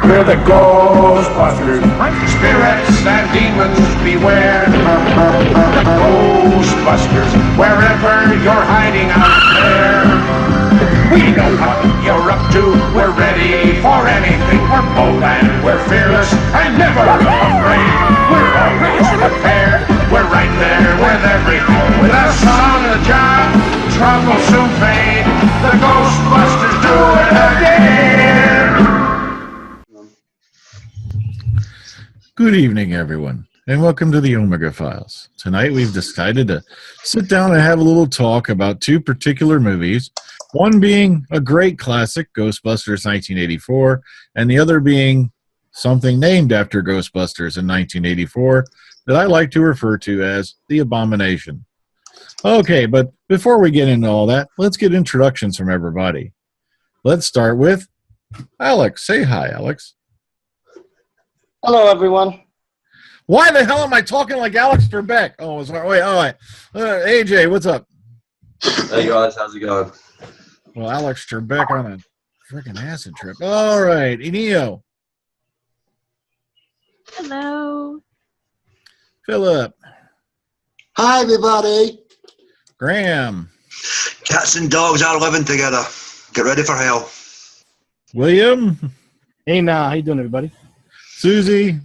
We're the Ghostbusters. Spirits and demons beware. Ghostbusters, wherever you're hiding out there. We know what you're up to. We're ready for anything. We're bold and we're fearless and never afraid. We're always prepared. We're right there with everything. With us on the job, trouble soon fade. The Ghostbusters do it again. Good evening, everyone, and welcome to the Omega Files. Tonight we've decided to sit down and have a little talk about two particular movies, one being a great classic, Ghostbusters 1984, and the other being something named after Ghostbusters in 1984 that I like to refer to as The Abomination. Okay, but before we get into all that, let's get introductions from everybody. Let's start with Alex. Say hi, Alex. Hello, everyone. Why the hell am I talking like Alex Trebek? Oh, sorry. Wait, all right. AJ, what's up? Hey, guys. How's it going? Well, Alex Trebek on a freaking acid trip. All right. Enio. Hello. Philip. Hi, everybody. Graham. Cats and dogs are living together. Get ready for hell. William. Hey, now. How you doing, everybody? Susie.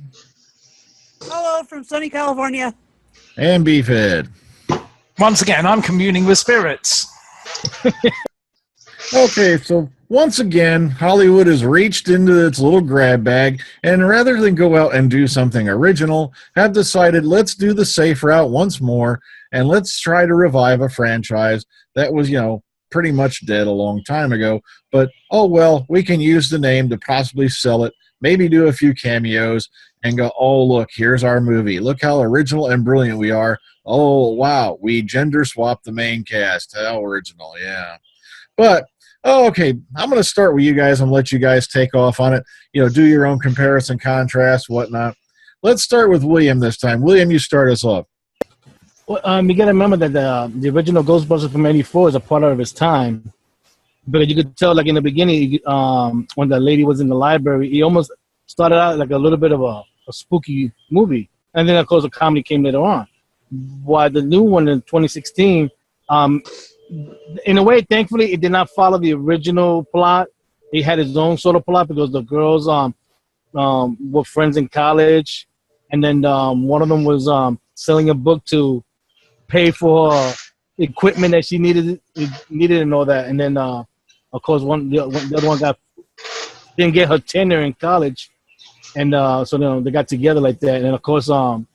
Hello from sunny California. And Beefhead. Once again, I'm communing with spirits. Okay, so once again, Hollywood has reached into its little grab bag, and rather than go out and do something original, have decided let's do the safe route once more, and let's try to revive a franchise that was, pretty much dead a long time ago. But, oh well, we can use the name to possibly sell it, maybe do a few cameos, and go, oh, look, here's our movie. Look how original and brilliant we are. Oh, wow, we gender swapped the main cast. How original, yeah. But, okay, I'm going to start with you guys and let you guys take off on it. Do your own comparison, contrast, whatnot. Let's start with William this time. William, you start us off. Well, you got to remember that the original Ghostbusters from '84 is a product of its time. But you could tell, like in the beginning, when the lady was in the library, it almost started out like a little bit of a spooky movie. And then, of course, the comedy came later on. While the new one in 2016, in a way, thankfully, it did not follow the original plot. It had its own sort of plot because the girls were friends in college. And then one of them was selling a book to pay for equipment that she needed and all that. And then, of course, the other one didn't get her tenure in college. And so they got together like that. And, of course, the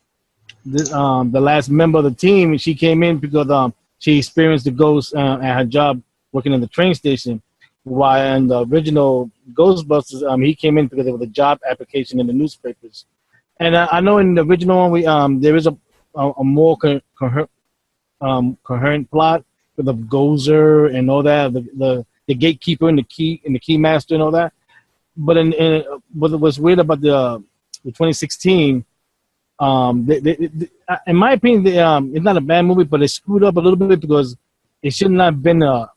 last member of the team, she came in because she experienced the ghost at her job working in the train station. While in the original Ghostbusters, he came in because there was a job application in the newspapers. And I know in the original one, there is a more coherent plot with the Gozer and all that, the gatekeeper and the key master and all that. But what's weird about the 2016, in my opinion, it's not a bad movie, but it screwed up a little bit because it should not have been a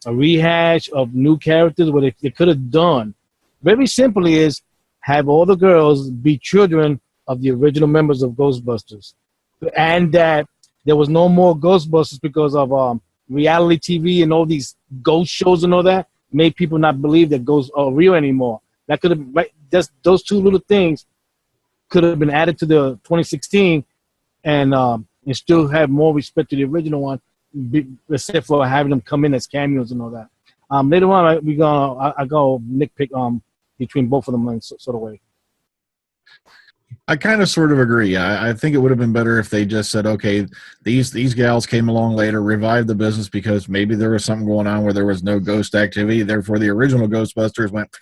rehash of new characters. What they could have done, very simply, is have all the girls be children of the original members of Ghostbusters, and that there was no more Ghostbusters because of reality TV and all these ghost shows and all that made people not believe that ghosts are real anymore. That could have just those two little things could have been added to the 2016 and still have more respect to the original one, except for having them come in as cameos and all that. Later on, I go nitpick between both of them in sort of way. I kind of sort of agree. I think it would have been better if they just said, okay, these gals came along later, revived the business because maybe there was something going on where there was no ghost activity. Therefore, the original Ghostbusters went,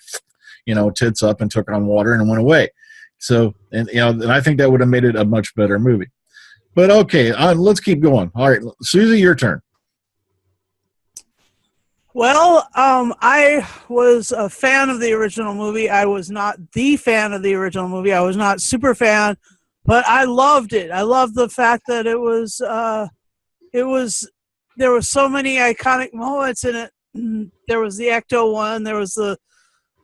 tits up and took on water and went away. So, and I think that would have made it a much better movie. But okay, let's keep going. All right, Susie, your turn. Well, I was a fan of the original movie. I was not the fan of the original movie. I was not super fan, but I loved it. I loved the fact that there were so many iconic moments in it. There was the Ecto one. There was the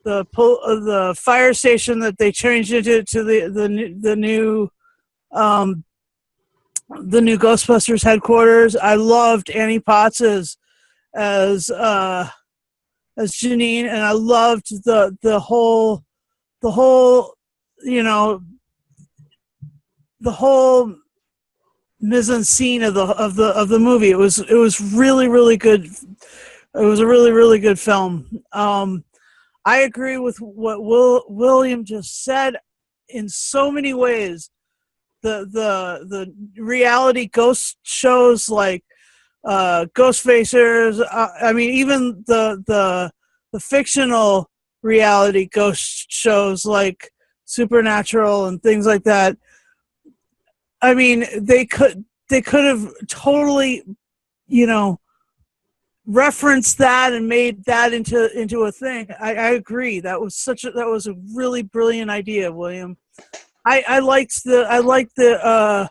the fire station that they changed into to the new Ghostbusters headquarters. I loved Annie Potts as Janine, and I loved the whole the whole mise en scene of the movie. It was really, really good. It was a really, really good film. I agree with what William just said in so many ways. The reality ghost shows like Ghostfacers. I mean, even the fictional reality ghost shows like Supernatural and things like that. I mean, they could have totally, referenced that and made that into a thing. I agree. That was a really brilliant idea, William. I liked the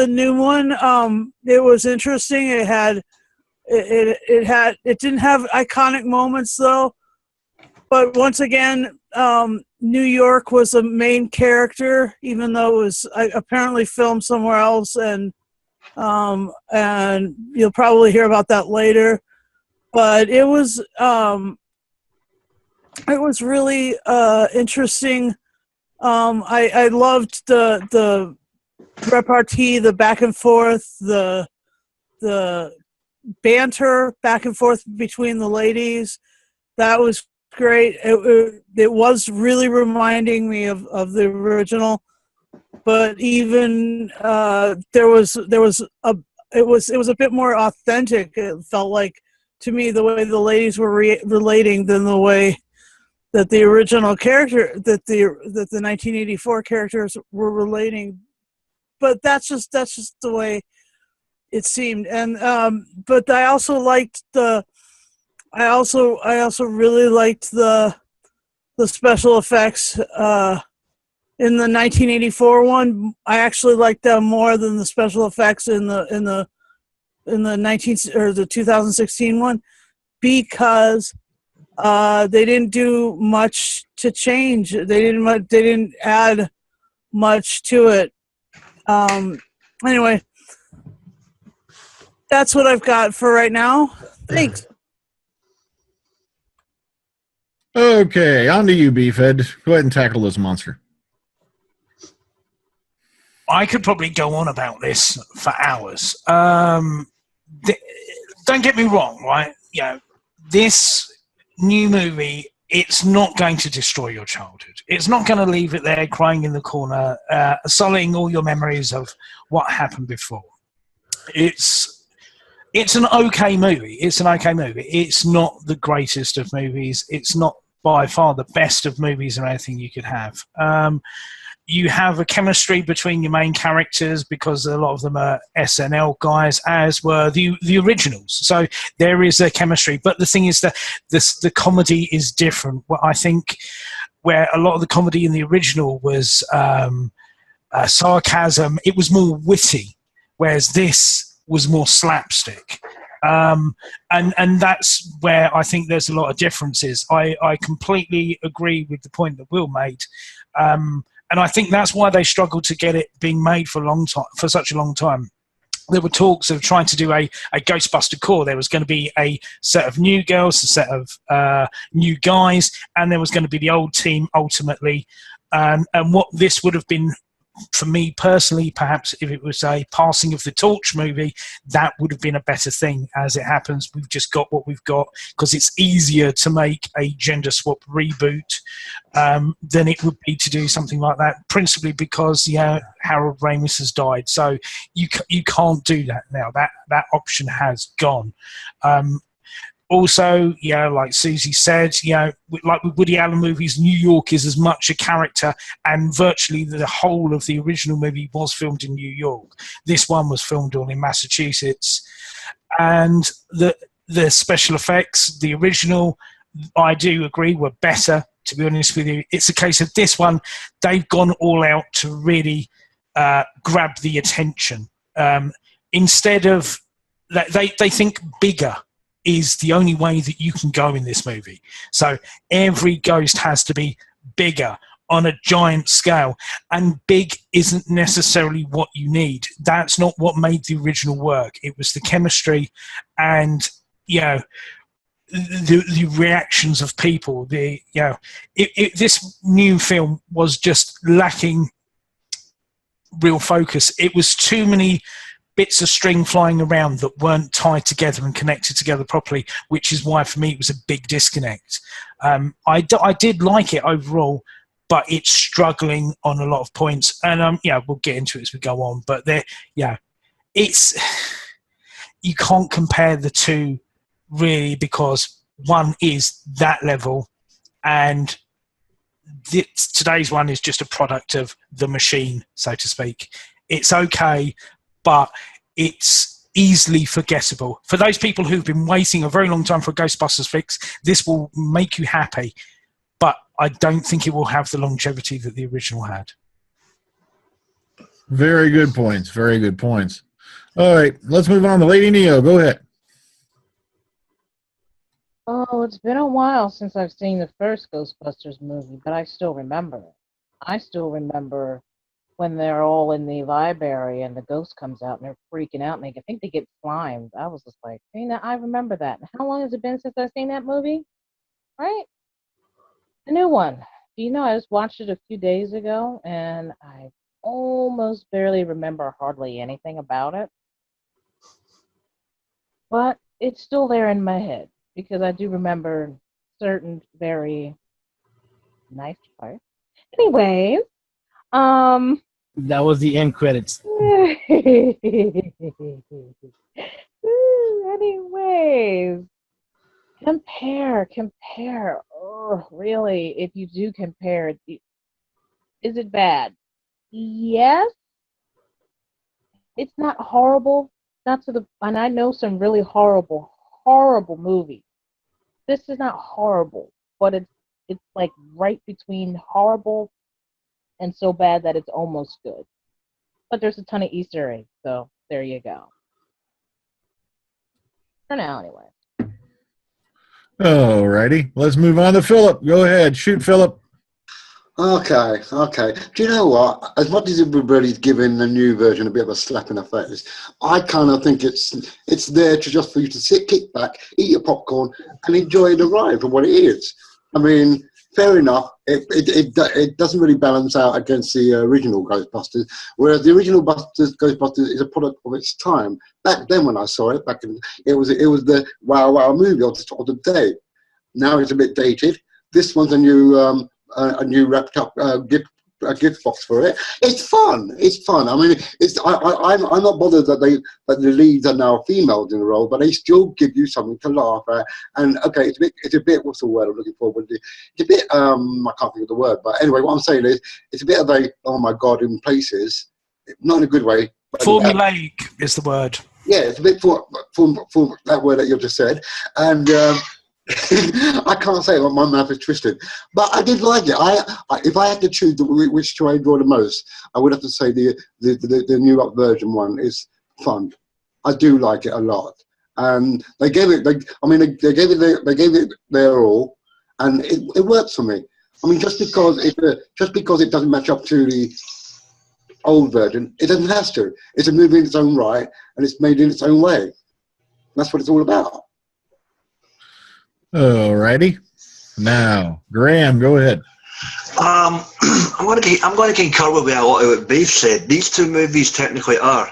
new one. It was interesting. It didn't have iconic moments though. But once again, New York was a main character, even though it was apparently filmed somewhere else, and you'll probably hear about that later. But it was really interesting. I loved the repartee, the back and forth, the banter back and forth between the ladies. That was great. It was really reminding me of the original, but even it was a bit more authentic. It felt like to me the way the ladies were relating than the way that the original character that the 1984 characters were relating. But that's just the way it seemed. And but I also really liked the special effects in the 1984 one. I actually liked them more than the special effects in the 2016 one, because they didn't do much to change. They didn't add much to it. Anyway, that's what I've got for right now. Thanks. Okay, on to you, Beefhead. Go ahead and tackle this monster. I could probably go on about this for hours. Don't get me wrong, right? This new movie, it's not going to destroy your childhood. It's not going to leave it there crying in the corner, sullying all your memories of what happened before. It's an okay movie. It's not the greatest of movies. It's not by far the best of movies or anything you could have. You have a chemistry between your main characters because a lot of them are SNL guys, as were the originals. So there is a chemistry. But the thing is that the comedy is different. Well, I think where a lot of the comedy in the original was sarcasm, it was more witty, whereas this was more slapstick. And that's where I think there's a lot of differences. I completely agree with the point that Will made. And I think that's why they struggled to get it being made for such a long time. There were talks of trying to do a Ghostbuster core. There was going to be a set of new girls, a set of new guys, and there was going to be the old team ultimately. And what this would have been, for me personally, perhaps if it was a passing of the torch movie, that would have been a better thing. As it happens, we've just got what we've got because it's easier to make a gender swap reboot than it would be to do something like that, principally because Harold Ramis has died. So you can't do that now. That option has gone. Also, like Susie said, like with Woody Allen movies, New York is as much a character, and virtually the whole of the original movie was filmed in New York. This one was filmed all in Massachusetts. And the special effects, the original, I do agree, were better, to be honest with you. It's a case of this one, they've gone all out to really grab the attention. Instead of, they think bigger. is the only way that you can go in this movie. So every ghost has to be bigger on a giant scale, and big isn't necessarily what you need. That's not what made the original work. It was the chemistry and, you know, the reactions of people. This new film was just lacking real focus. It was too many bits of string flying around that weren't tied together and connected together properly, which is why for me it was a big disconnect. I did like it overall, but it's struggling on a lot of points, and we'll get into it as we go on. But it's you can't compare the two really, because one is that level, and today's one is just a product of the machine, so to speak. It's okay, but it's easily forgettable. For those people who've been waiting a very long time for a Ghostbusters fix, this will make you happy, but I don't think it will have the longevity that the original had. Very good points. Very good points. All right, let's move on to Lady Neo. Go ahead. Oh, it's been a while since I've seen the first Ghostbusters movie, but I still remember it. I still remember when they're all in the library and the ghost comes out and they're freaking out and I think they get slimed. I was just like, I remember that. And how long has it been since I've seen that movie? Right? The new one. Do you know, I just watched it a few days ago and I almost barely remember hardly anything about it. But it's still there in my head because I do remember certain very nice parts. Anyways, that was the end credits. Anyways, compare. Oh, really? If you do compare, is it bad? Yes. It's not horrible. And I know some really horrible movies. This is not horrible, but it's like right between horrible and so bad that it's almost good. But there's a ton of Easter eggs, so there you go. For now, anyway. All righty. Let's move on to Philip. Go ahead. Shoot, Philip. Okay. Do you know what? As much as everybody's giving the new version a bit of a slap in the face, I kind of think it's there to just for you to sit, kick back, eat your popcorn, and enjoy the ride for what it is. I mean, fair enough. It doesn't really balance out against the original Ghostbusters, whereas the original Ghostbusters is a product of its time. Back then, when I saw it, it was the wow movie of the day. Now it's a bit dated. This one's a new wrapped up gift box for it. It's fun. I mean, I'm not bothered that the leads are now females in the role, but they still give you something to laugh at. And okay, it's a bit. What's the word I'm looking for? It's a bit. I can't think of the word, but anyway, what I'm saying is, it's a bit of a oh my god in places, not in a good way. Formulaic is the word. Yeah, it's a bit for that word that you just said, and. I can't say it, my mouth is twisted, but I did like it. If I had to choose which two I enjoy the most, I would have to say the new up version one is fun. I do like it a lot, and they gave it. They gave it their all, and it works for me. I mean, just because it doesn't match up to the old version, it doesn't have to. It's a movie in its own right, and it's made in its own way. That's what it's all about. Alrighty. Now, Graham, go ahead. I'm going to concur with a lot of what Beef said. These two movies technically are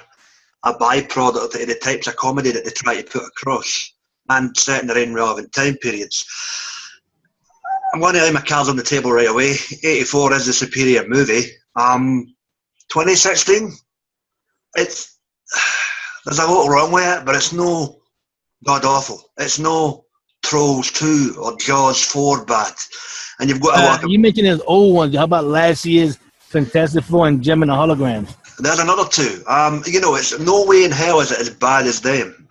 a byproduct of the types of comedy that they try to put across and set in their own relevant time periods. I'm going to lay my cards on the table right away. 84 is the superior movie. 2016, there's a lot wrong with it, but it's no god awful. It's no Trolls 2 or Jaws 4 bad. And you've got a lot of... You mentioned those old ones. How about last year's Fantastic Four and Gem and the Holograms? There's another two. It's no way in hell is it as bad as them.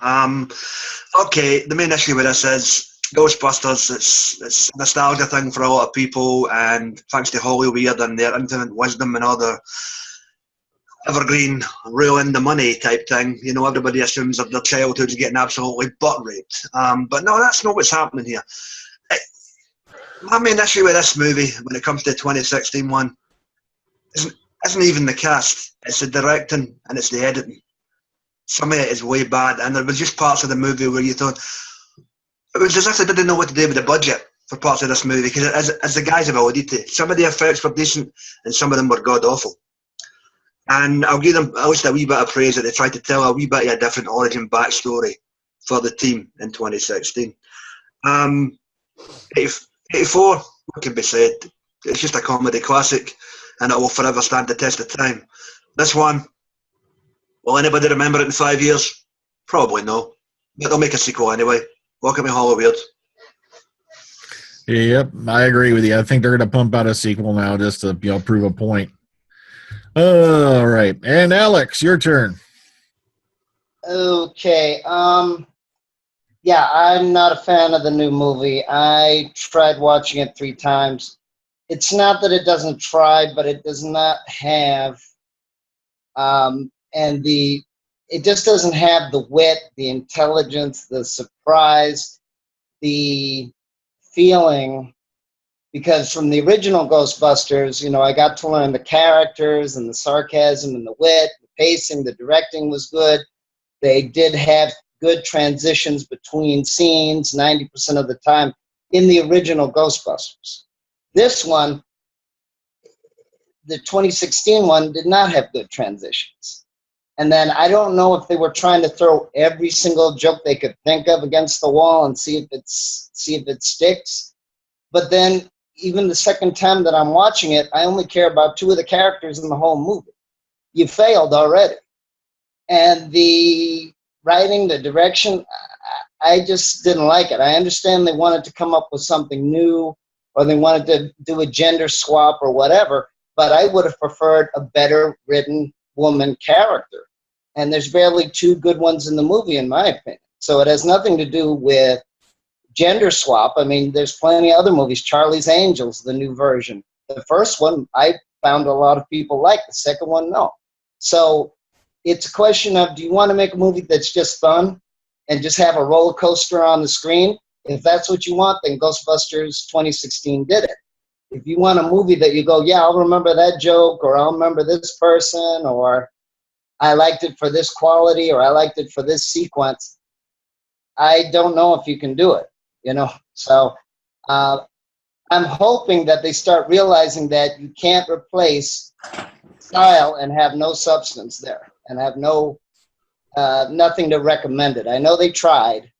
Okay, the main issue with this is Ghostbusters. It's a nostalgia thing for a lot of people, and thanks to Hollywood and their infinite wisdom and other evergreen, ruin the money type thing. You know, everybody assumes that their childhood's getting absolutely butt raped. But no, that's not what's happening here. My main issue with this movie, when it comes to the 2016 one, isn't even the cast. It's the directing and it's the editing. Some of it is way bad, and there was just parts of the movie where you thought it was as if they didn't know what to do with the budget for parts of this movie, because as the guys have alluded to, some of the effects were decent and some of them were god awful. And I'll give them at least a wee bit of praise that they tried to tell a wee bit of a different origin backstory for the team in 2016. 84, what can be said? It's just a comedy classic, and it will forever stand the test of time. This one, will anybody remember it in 5 years? Probably no. But they'll make a sequel anyway. Welcome to Hollywood. Yep, I agree with you. I think they're going to pump out a sequel now just to prove a point. All right, and Alex, your turn. Okay. Yeah, I'm not a fan of the new movie. I tried watching it 3 times. It's not that it doesn't try, but it does not have, it just doesn't have the wit, the intelligence, the surprise, the feeling. Because from the original Ghostbusters, I got to learn the characters and the sarcasm and the wit, the pacing, the directing was good. They did have good transitions between scenes 90% of the time in the original Ghostbusters. This one, the 2016 one, did not have good transitions. And then I don't know if they were trying to throw every single joke they could think of against the wall and see if it sticks. But then even the second time that I'm watching it, I only care about 2 of the characters in the whole movie. You failed already. And the writing, the direction, I just didn't like it. I understand they wanted to come up with something new, or they wanted to do a gender swap or whatever, but I would have preferred a better written woman character. And there's barely 2 good ones in the movie, in my opinion. So it has nothing to do with gender swap. I mean, there's plenty of other movies. Charlie's Angels, the new version. The first one, I found a lot of people like. The second one, no. So it's a question of, do you want to make a movie that's just fun and just have a roller coaster on the screen? If that's what you want, then Ghostbusters 2016 did it. If you want a movie that you go, yeah, I'll remember that joke, or I'll remember this person, or I liked it for this quality, or I liked it for this sequence, I don't know if you can do it. So I'm hoping that they start realizing that you can't replace style and have no substance there and have nothing to recommend it. I know they tried,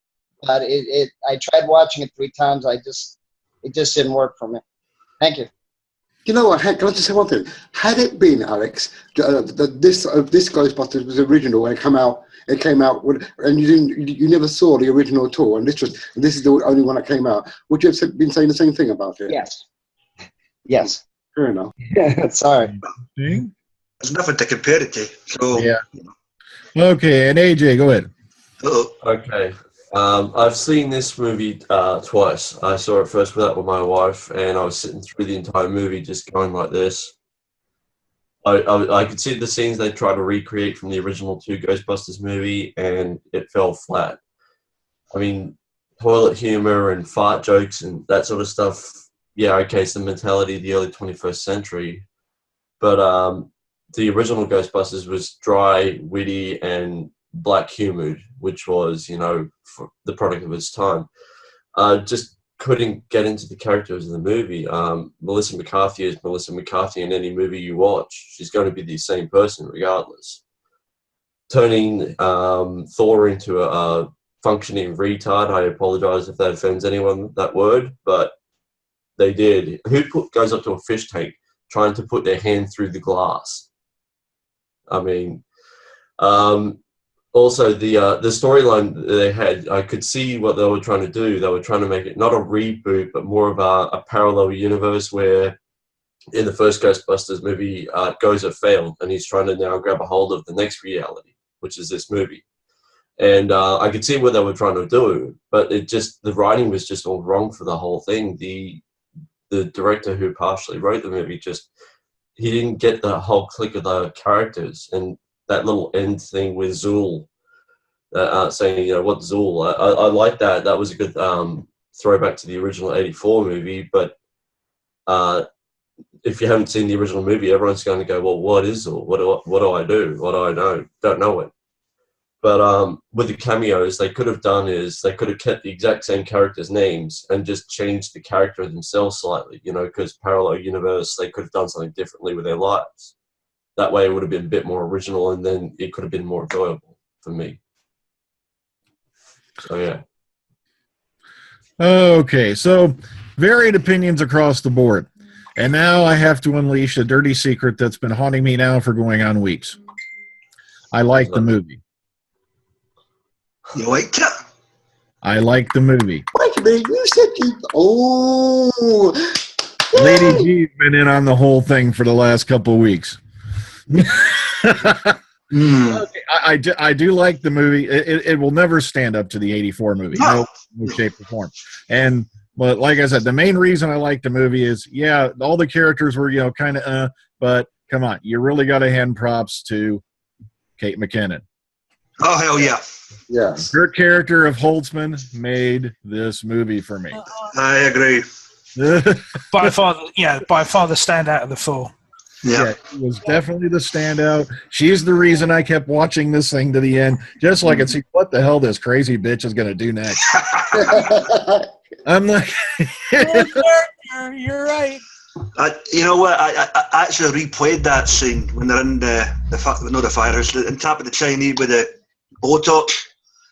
but I tried watching it 3 times. It just didn't work for me. Thank you. You know what? Can I just say one thing? Had it been, Alex, this Ghostbusters was original when it came out, and you never saw the original at all, and this is the only one that came out, would you have been saying the same thing about it? Yes. Fair enough. Sorry. There's nothing to compare it to. So Yeah. Okay, and AJ, go ahead. Okay. I've seen this movie twice. I saw it first with my wife, and I was sitting through the entire movie just going like this. I could see the scenes they tried to recreate from the original 2 Ghostbusters movie, and it fell flat. I mean, toilet humor and fart jokes and that sort of stuff, yeah, okay, it's the mentality of the early 21st century. But the original Ghostbusters was dry, witty, and black humored, which was, for the product of its time. Just couldn't get into the characters in the movie. Melissa McCarthy is Melissa McCarthy in any movie you watch. She's going to be the same person regardless. Turning Thor into a functioning retard, I apologize if that offends anyone, that word, but they did. Who goes up to a fish tank trying to put their hand through the glass? I mean, also, the storyline they had, I could see what they were trying to do. They were trying to make it not a reboot, but more of a parallel universe where in the first Ghostbusters movie, Gozer failed, and he's trying to now grab a hold of the next reality, which is this movie. And I could see what they were trying to do, but the writing was just all wrong for the whole thing. The director who partially wrote the movie just he didn't get the whole clique of the characters, and that little end thing with Zool, saying, you know, what Zool? I like that. That was a good throwback to the original '84 movie. But if you haven't seen the original movie, everyone's going to go, well, what is Zool? What do I do? What do I know? Don't know it. But with the cameos, they could have done is they could have kept the exact same characters' names and just changed the character themselves slightly, you know, because parallel universe, they could have done something differently with their lives. That way it would have been a bit more original, and then it could have been more enjoyable for me. So, yeah. Okay, so varied opinions across the board. And now I have to unleash a dirty secret that's been haunting me now for going on weeks. I like the movie. You liked it? I like the movie. Wait a minute, you said you. Oh. Lady G's been in on the whole thing for the last couple of weeks. Okay, I do like the movie. It will never stand up to the '84 movie. No shape or form. But like I said, the main reason I like the movie is, yeah, all the characters were, you know, kind of, but come on, you really got to hand props to Kate McKinnon. Oh, hell yeah. Yes. Her character of Holtzman made this movie for me. I agree. By far the standout of the four. Yeah. It was definitely the standout. She's the reason I kept watching this thing to the end, just so I could see what the hell this crazy bitch is going to do next. I'm like, you're right. You know what? I actually replayed that scene when they're in the firehouse and tapping the Chinese with the Botox.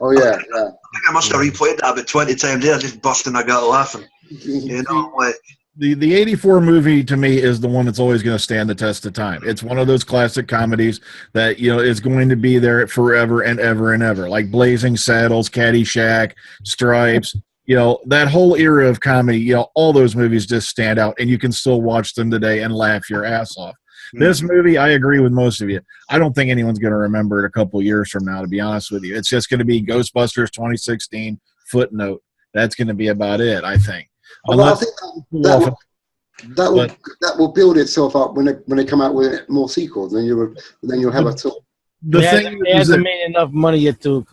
Oh yeah, yeah. I think I must have replayed that about 20 times. There, just busting my gut laughing. You know, like the '84 movie to me is the one that's always going to stand the test of time. It's one of those classic comedies that, you know, is going to be there forever and ever and ever, like Blazing Saddles, Caddyshack, Stripes. You know, that whole era of comedy, you know, all those movies just stand out, and you can still watch them today and laugh your ass off. This movie, I agree with most of you. I don't think anyone's going to remember it a couple of years from now, to be honest with you. It's just going to be Ghostbusters 2016 footnote. That's going to be about it, I think. Well, I think that will build itself up when they come out with more sequels. Then you'll have a talk. The thing it hasn't made enough money yet to.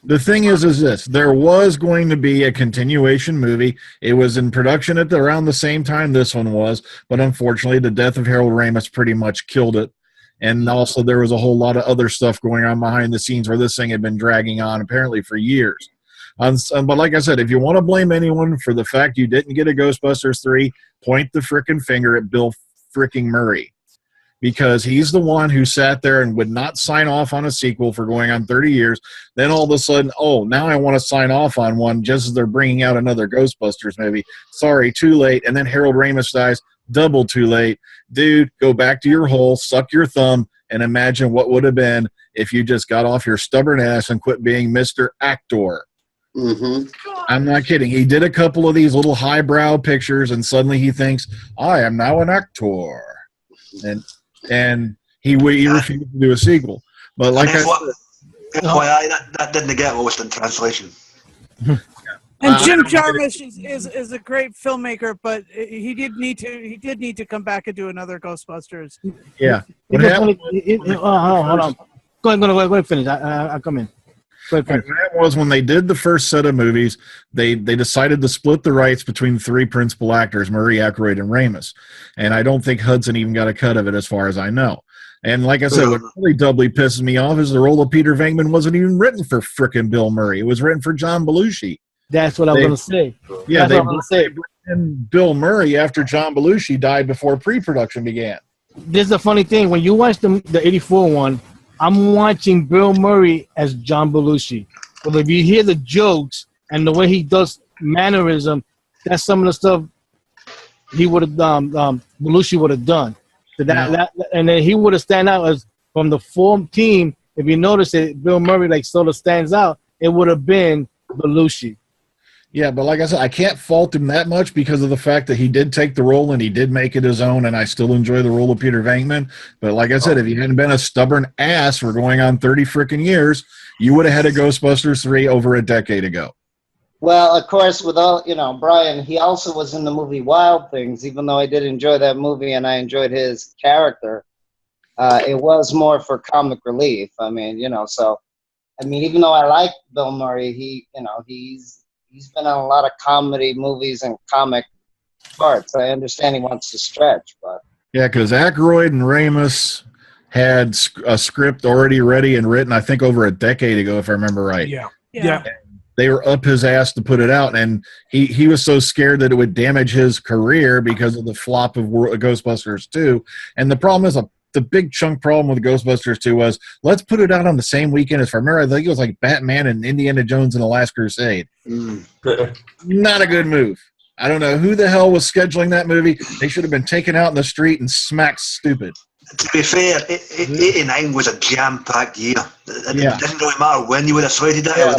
The thing is this. There was going to be a continuation movie. It was in production at around the same time this one was, but unfortunately the death of Harold Ramis pretty much killed it. And also there was a whole lot of other stuff going on behind the scenes where this thing had been dragging on apparently for years. But like I said, if you want to blame anyone for the fact you didn't get a Ghostbusters 3, point the frickin' finger at Bill fricking Murray. Because he's the one who sat there and would not sign off on a sequel for going on 30 years. Then all of a sudden, oh, now I want to sign off on one just as they're bringing out another Ghostbusters movie. Sorry, too late. And then Harold Ramis dies, double too late. Dude, go back to your hole, suck your thumb, and imagine what would have been if you just got off your stubborn ass and quit being Mr. Actor. Mm-hmm. I'm not kidding. He did a couple of these little highbrow pictures, and suddenly he thinks, I am now an actor. And he refused to do a sequel. But like that didn't get lost in translation. And Jim Jarmusch is a great filmmaker, but he did need to come back and do another Ghostbusters. Yeah. Hold on. Go ahead, finish. I'll come in. That was when they did the first set of movies, they decided to split the rights between the three principal actors, Murray, Aykroyd, and Ramis. And I don't think Hudson even got a cut of it as far as I know. And like I said, what really doubly pisses me off is the role of Peter Venkman wasn't even written for frickin' Bill Murray. It was written for John Belushi. That's what I was going to say. Yeah, they brought in Bill Murray after John Belushi died before pre-production began. This is the funny thing. When you watch the 84 one, I'm watching Bill Murray as John Belushi. But if you hear the jokes and the way he does mannerism, that's some of the stuff he would have done, Belushi would have done. So and then he would have stand out as from the form team. If you notice it, Bill Murray like sort of stands out. It would have been Belushi. Yeah, but like I said, I can't fault him that much because of the fact that he did take the role and he did make it his own, and I still enjoy the role of Peter Venkman. But like I said, if he hadn't been a stubborn ass for going on 30 frickin' years, you would have had a Ghostbusters 3 over a decade ago. Well, of course, with all, Brian, he also was in the movie Wild Things, even though I did enjoy that movie and I enjoyed his character. It was more for comic relief. I mean, even though I like Bill Murray, he's been in a lot of comedy movies and comic parts. I understand he wants to stretch, but Yeah, because Aykroyd and Ramis had a script already ready and written, I think, over a decade ago, if I remember right. Yeah. They were up his ass to put it out, and he was so scared that it would damage his career because of the flop of Ghostbusters 2. And the problem is, the big chunk problem with Ghostbusters 2 was, let's put it out on the same weekend as, if I remember, I think it was like Batman and Indiana Jones and the Last Crusade. Not a good move. I don't know who the hell was scheduling that movie. They should have been taken out in the street and smacked stupid. To be fair, 89 was a jam-packed year. It didn't really matter when you would have slated it. Yeah,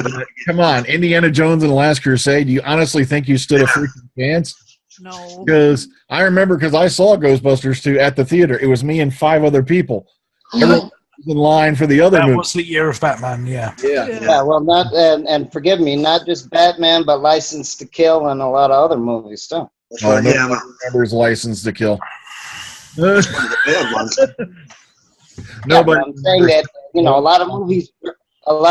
come on, Indiana Jones and the Last Crusade. You honestly think you stood a freaking chance? No. Because I remember, because I saw Ghostbusters 2 at the theater. It was me and 5 other people. Everyone was in line for the other movie. That was the year of Batman, yeah. Yeah, well, not and forgive me, not just Batman, but License to Kill and a lot of other movies too. Nobody remembers License to Kill. That's one of the better ones. Nobody. I'm saying that a lot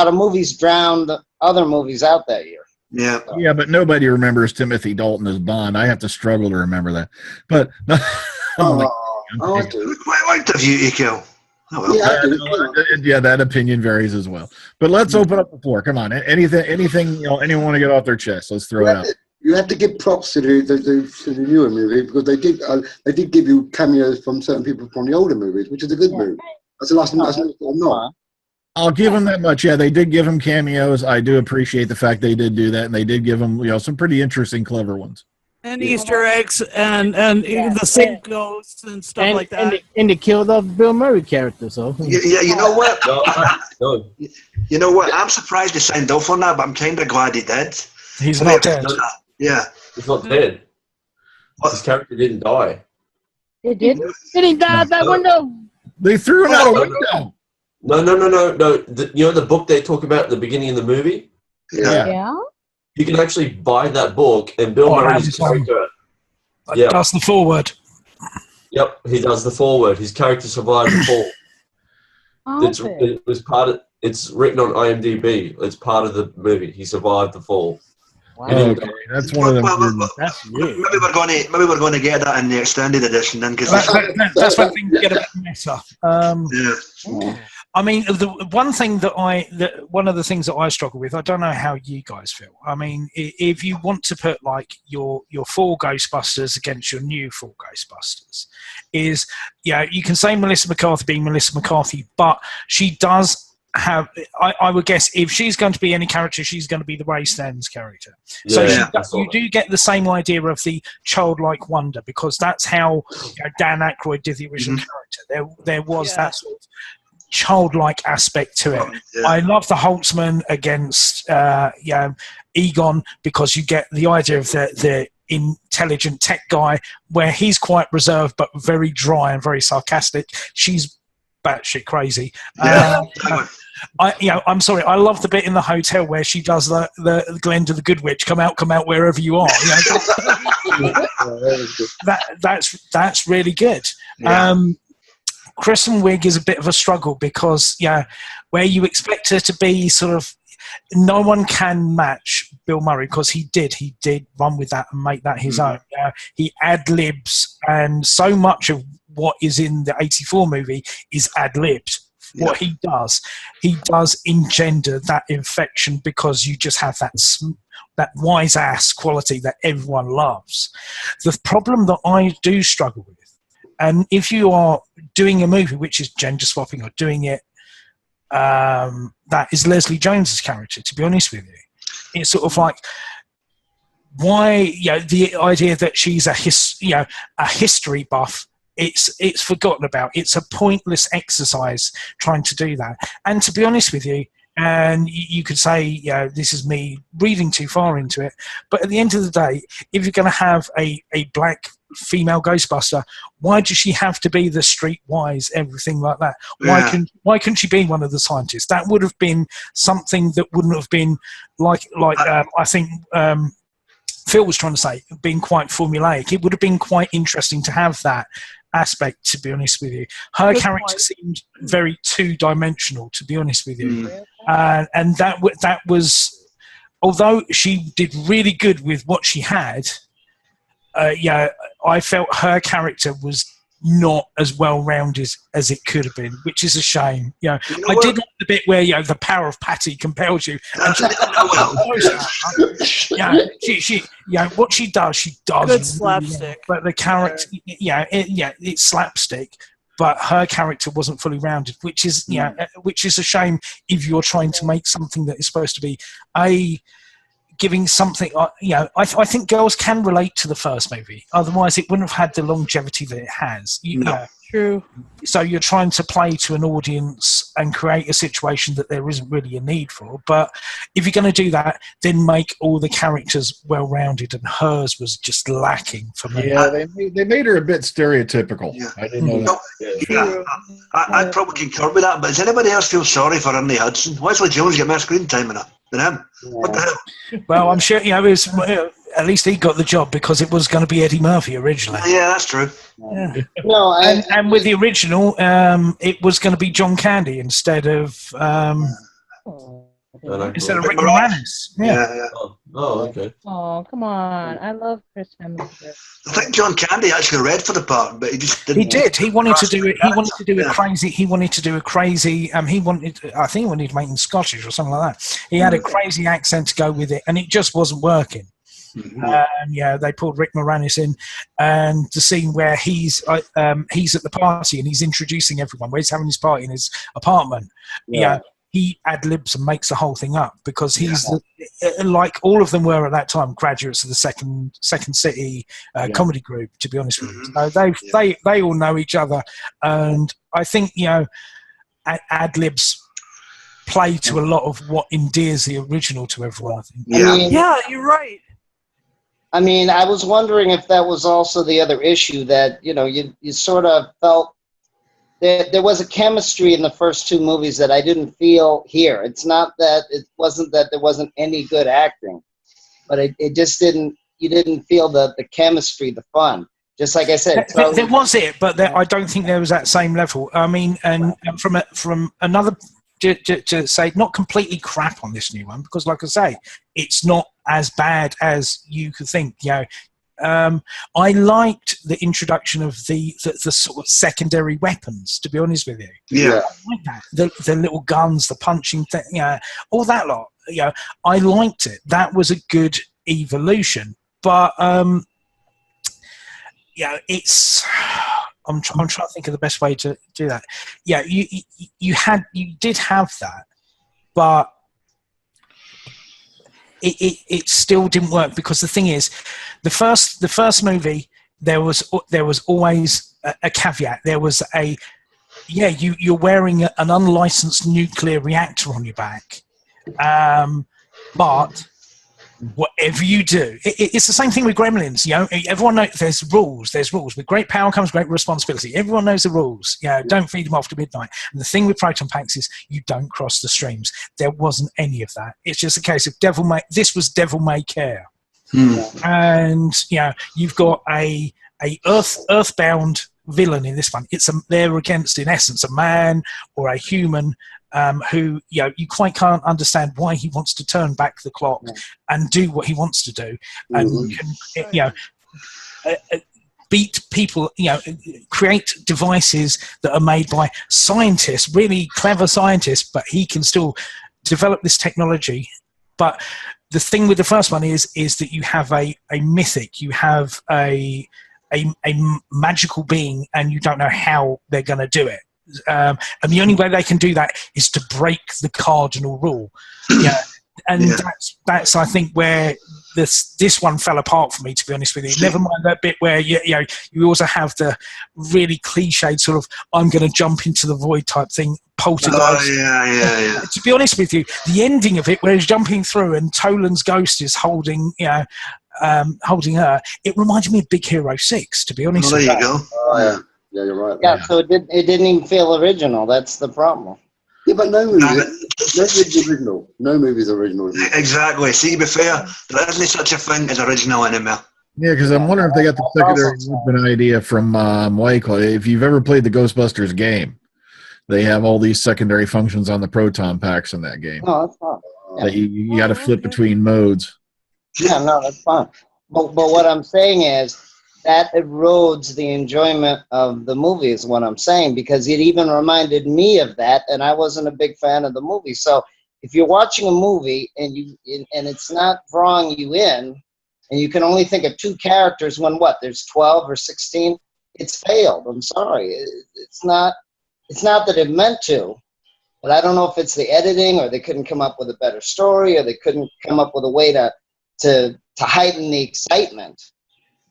of movies drowned other movies out that year. Yeah. Yeah, but nobody remembers Timothy Dalton as Bond. I have to struggle to remember that. But I do. Quite liked the View to Kill. Oh, well. Yeah, that opinion varies as well. But let's open up the floor. Come on, anything anyone want to get off their chest? Let's throw it out. You have to give props to the newer movie, because they did give you cameos from certain people from the older movies, which is a good movie. That's the last one. I'm not. I'll give them that much. Yeah, they did give them cameos. I do appreciate the fact they did do that, and they did give them some pretty interesting, clever ones. And Easter eggs and the same ghosts and stuff like that. And they killed off Bill Murray character, so. Yeah, you know what? No. You know what? I'm surprised he signed off on that, but I'm kind of glad he did. He's not dead. Yeah. He's not dead. His character didn't die. It did? Did he die out that window? They threw him out a window. No. The book they talk about at the beginning of the movie? Yeah. You can actually buy that book, and Bill Murray's character. That's the foreword. Yep, he does the foreword. His character survived the fall. It was part of. It's written on IMDb. It's part of the movie. He survived the fall. Wow. Okay, that's one of them. That's weird. Maybe we're going to get that in the extended edition then, because That's when things get a bit meta. I mean, one of the things that I struggle with, I don't know how you guys feel. I mean, if you want to put like your 4 Ghostbusters against your new 4 Ghostbusters, you can say Melissa McCarthy being Melissa McCarthy, but she does have, I would guess, if she's going to be any character, she's going to be the Ray Stans character. So you do get the same idea of the childlike wonder, because that's how Dan Aykroyd did the original character. There was that sort of childlike aspect to it. I love the Holtzman against Egon, because you get the idea of the intelligent tech guy, where he's quite reserved but very dry and very sarcastic. She's batshit crazy. I'm sorry. I love the bit in the hotel where she does the Glenda the Good Witch, come out wherever you are. That's really good. Kristen Wiig is a bit of a struggle, because where you expect her to be sort of, no one can match Bill Murray, because he did run with that and make that his own. He ad-libs, and so much of what is in the 84 movie is ad-libbed. What he does engender that infection, because you just have that wise ass quality that everyone loves. The problem that I do struggle with, and if you are doing a movie which is gender swapping or doing it, that is Leslie Jones's character, to be honest with you. It's sort of like, why, the idea that she's a history buff, it's forgotten about. It's a pointless exercise trying to do that. And to be honest with you, and you could say, this is me reading too far into it, but at the end of the day, if you're going to have a black female Ghostbuster. Why does she have to be the streetwise, everything like that? Yeah. Why couldn't she be one of the scientists? That would have been something that wouldn't have been like I think Phil was trying to say, being quite formulaic. It would have been quite interesting to have that aspect, to be honest with you. Her Good character point. seemed very two-dimensional, to be honest with you. And that was, although she did really good with what she had, I felt her character was not as well-rounded as it could have been, which is a shame. I did like the bit where the power of Patty compels you. And she what she does Good really slapstick. well. But the character, it's slapstick. But her character wasn't fully rounded, which is which is a shame if you're trying to make something that is supposed to be giving something. I think girls can relate to the first movie. Otherwise, it wouldn't have had the longevity that it has. True. So you're trying to play to an audience and create a situation that there isn't really a need for. But if you're going to do that, then make all the characters well-rounded, and hers was just lacking for me. Yeah, they made her a bit stereotypical. Yeah. I didn't know that. Yeah, I'd probably concur with that, but does anybody else feel sorry for Ernie Hudson? Wesley Jones get more screen time than him. What the hell? Well, I'm sure at least he got the job because it was going to be Eddie Murphy originally. Yeah, that's true. Yeah. No, And with the original, it was going to be John Candy instead of Rick Moranis. Yeah. Oh, okay. Oh, come on. I love Chris Hemsworth. I think John Candy actually read for the part, but he just didn't. He did. He wanted to do it. He wanted to do a crazy. He wanted to do a crazy. I think he wanted to make him Scottish or something like that. He had a crazy accent to go with it, and it just wasn't working. They pulled Rick Moranis in, and the scene where he's at the party and he's introducing everyone, where he's having his party in his apartment. He ad-libs and makes the whole thing up because he's like all of them were at that time graduates of the Second City comedy group. To be honest with you, so they all know each other, and I think ad-libs play to a lot of what endears the original to everyone. I think. Yeah, you're right. I mean, I was wondering if that was also the other issue that, you sort of felt that there was a chemistry in the first two movies that I didn't feel here. It wasn't that there wasn't any good acting, but it just didn't, you didn't feel the chemistry, the fun. Just like I said. There was it, but I don't think there was that same level. I mean, and from another, to say, not completely crap on this new one, because like I say, it's not as bad as you could think. I liked the introduction of the sort of secondary weapons, to be honest with you. Yeah. I like that. The little guns, the punching thing, all that lot. I liked it. That was a good evolution. But it's. I'm trying to think of the best way to do that. Yeah, you did have that, but it still didn't work because the thing is, the first movie there was always a caveat. There was you're wearing an unlicensed nuclear reactor on your back, but whatever you do, it's the same thing with Gremlins. Everyone knows there's rules. With great power comes great responsibility. Everyone knows the rules. Don't feed them after midnight. And the thing with proton packs is you don't cross the streams. There wasn't any of that. It's just a case of this was Devil May Care. And you've got a earthbound villain in this one. They're against, in essence, a man or a human who you quite can't understand why he wants to turn back the clock and do what he wants to do, and can beat people, create devices that are made by scientists, really clever scientists, but he can still develop this technology. But the thing with the first one is that you have a mythic, you have a magical being, and you don't know how they're going to do it. And the only way they can do that is to break the cardinal rule. That's I think where this one fell apart for me, to be honest with you. Never mind that bit where you also have the really cliched sort of I'm going to jump into the void type thing, poltergeist. To be honest with you, the ending of it where he's jumping through and Toland's ghost is holding holding her, it reminded me of Big Hero 6, to be honest. Well, there you go. Oh, yeah. Yeah, you're right. Yeah, so it didn't even feel original. That's the problem. Yeah, but no movie, Nah, but- no movie's original. No movie's original. Exactly. See, to be fair, there isn't such a thing as original anymore. Yeah, because I'm wondering if they got the secondary weapon idea from Michael. If you've ever played the Ghostbusters game, they have all these secondary functions on the proton packs in that game. No, that's fine. That you got to flip between modes. Yeah, no, that's fine. But what I'm saying is that erodes the enjoyment of the movie is what I'm saying, because it even reminded me of that, and I wasn't a big fan of the movie. So if you're watching a movie and it's not drawing you in, and you can only think of two characters when there's 12 or 16, it's failed. I'm sorry. It's not that it meant to, but I don't know if it's the editing, or they couldn't come up with a better story, or they couldn't come up with a way to heighten the excitement.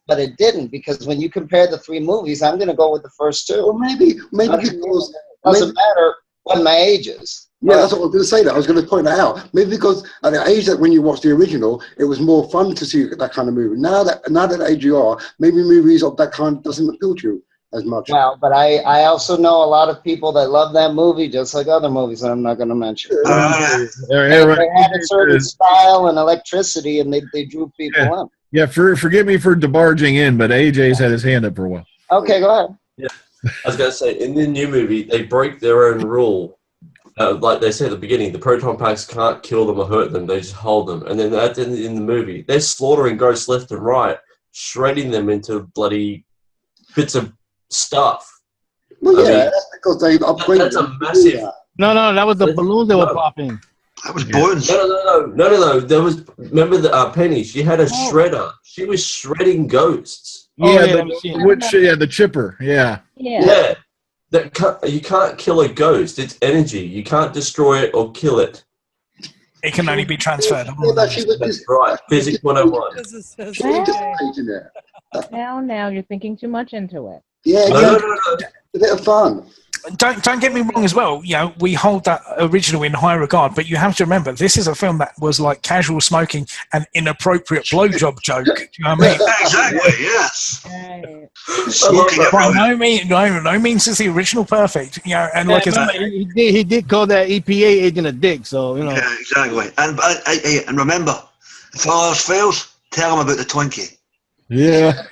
But it didn't, because when you compare the three movies, I'm going to go with the first two. Well, maybe because it doesn't matter what my age is. Yeah, that's what I was going to say. That I was going to point that out. Maybe because at the age that when you watch the original, it was more fun to see that kind of movie. Now that age you are, maybe movies of that kind doesn't appeal to you as much. Well, but I also know a lot of people that love that movie, just like other movies that I'm not going to mention. They had a certain style and electricity, and they drew people in. Yeah, forgive me for debarging in, but AJ's had his hand up for a while. Okay, go ahead. Yeah, I was going to say, in the new movie, they break their own rule. Like they said at the beginning, the proton packs can't kill them or hurt them; they just hold them. And then in the movie, they're slaughtering ghosts left and right, shredding them into bloody bits of stuff. Well, that's because they upgraded. That's a massive. No, that was the balloons they were popping. That was bones. No. There was. Remember the Penny? She had a shredder. She was shredding ghosts. The chipper. Yeah. You can't kill a ghost. It's energy. You can't destroy it or kill it. It can only be transferred. That's right. Physics 101. Now you're thinking too much into it. Yeah, no. A bit of fun. Don't get me wrong as well. You know, we hold that original in high regard, but you have to remember this is a film that was like casual smoking and inappropriate blowjob joke. Do you know what I mean? Exactly. Yes. Right. By no means is the original perfect. You know, and like he did call that EPA agent a dick. So you know. Yeah, exactly. And remember, if all else fails, tell them about the Twinkie. Yeah.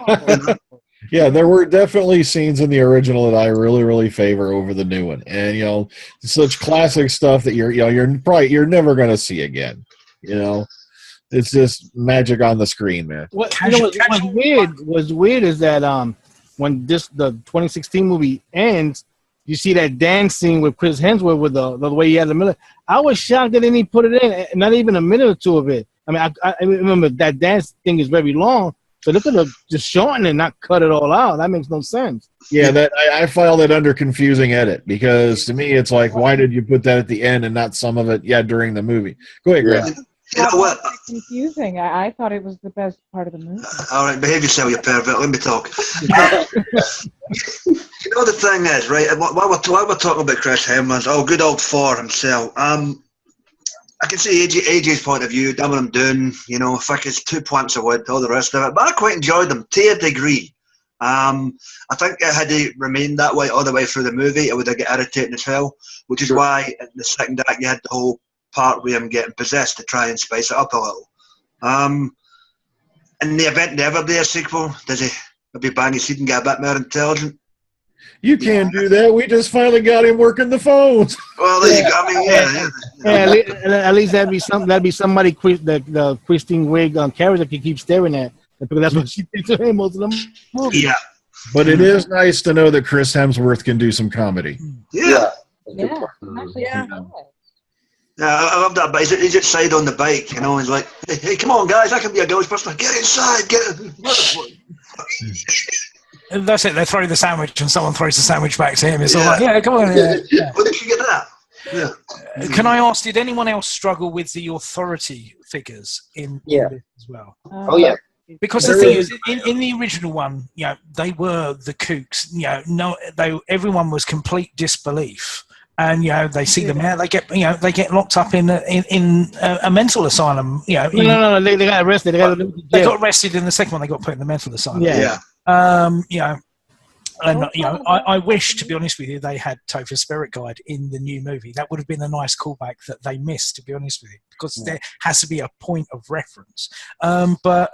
Yeah, there were definitely scenes in the original that I really, really favor over the new one, and such classic stuff that you're never going to see again. It's just magic on the screen, man. What's weird is that when the 2016 movie ends, you see that dance scene with Chris Hemsworth with the way he had the middle. I was shocked that they didn't put it in, not even a minute or two of it. I mean, I remember that dance thing is very long. So they could have just shortened it and not cut it all out. That makes no sense. Yeah, that I file that under confusing edit, because to me it's like, why did you put that at the end and not some of it during the movie? Go ahead, Grant. You know what? Confusing. I thought it was the best part of the movie. All right, behave yourself, you pervert. Let me talk. The thing is, right, while we're talking about Chris Hemsworth, good old Thor himself, I can see AJ's point of view, dumbing them down, fuck, it's 2 planks of wood, all the rest of it. But I quite enjoyed them to a degree. I think had he remained that way all the way through the movie, it would have got irritating as hell, which is why in the second act you had the whole part with him getting possessed to try and spice it up a little. In the event never be a sequel, does he maybe bang his head and get a bit more intelligent? You can't do that. We just finally got him working the phones. Well, there you go. I mean, at least that'd be somebody the Kristen Wiig character can keep staring at, because that's what she thinks of him most of the movie. Yeah. But it is nice to know that Chris Hemsworth can do some comedy. Yeah. I love that. But he's outside on the bike, he's like, hey, come on, guys, I can be a Ghostbuster. Get inside, And that's it. They throw the sandwich, and someone throws the sandwich back to him. It's all like, yeah, come on. Yeah. Where did you get that? Yeah. Can I ask, did anyone else struggle with the authority figures in this as well? Oh, yeah. Because the thing is, in the original one, they were the kooks. Everyone was complete disbelief. and they see the mayor. They get locked up in a mental asylum. No, they got arrested. They got arrested in the second one. They got put in the mental asylum. Yeah. And I wish, to be honest with you, they had Topher's Spirit Guide in the new movie. That would have been a nice callback that they missed, to be honest with you, because there has to be a point of reference. But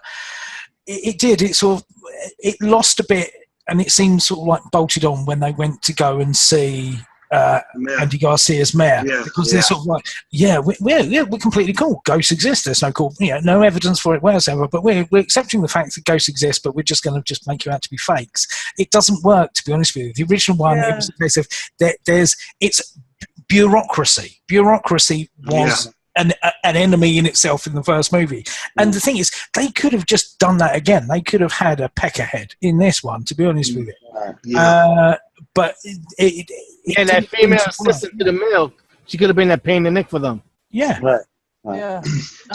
it did. It lost a bit, and it seemed sort of like bolted on when they went to go and see Andy Garcia's mayor, because they're sort of like, we're completely cool. Ghosts exist. There's no no evidence for it whatsoever. But we're accepting the fact that ghosts exist, but we're just going to just make you out to be fakes. It doesn't work, to be honest with you. The original one, it was a case of it's bureaucracy. Bureaucracy was an enemy in itself in the first movie. And the thing is, they could have just done that again. They could have had a peckerhead in this one, to be honest with you. But that female assistant to the male, she could have been that pain in the neck for them. Yeah. Right. Yeah.